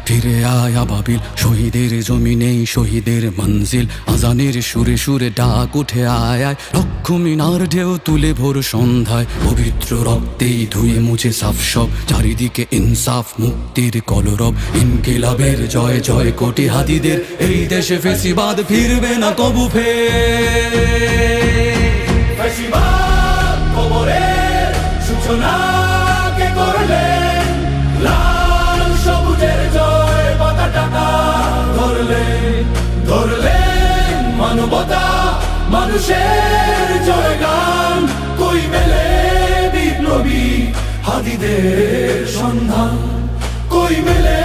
ফিরে আয় আবাবিল, শহীদের জমিনেই শহীদের মঞ্জিল। আজানের সুরে সুরে ডাক উঠে আয় আয়, লক্ষ মিনার ঢেউ তুলে ভোর সন্ধ্যায়। পবিত্র রক্তেই ধুয়ে মুছে সাফ সব, চারিদিকে ইনসাফ মুক্তির কলরব। ইনকিলাবের জয় জয় কোটি হাদিদের, এই দেশে ফেসিবাদ ফিরবে না কবু ফেসিবাদ কবরের সূচনা কে করলেন, লাল সবুজের জয় পতাকা ধরলেন মানবতা মানুষের জয়গান। কই মেলে বিপ্লবী হাদিদের সন্ধান, কই মেলে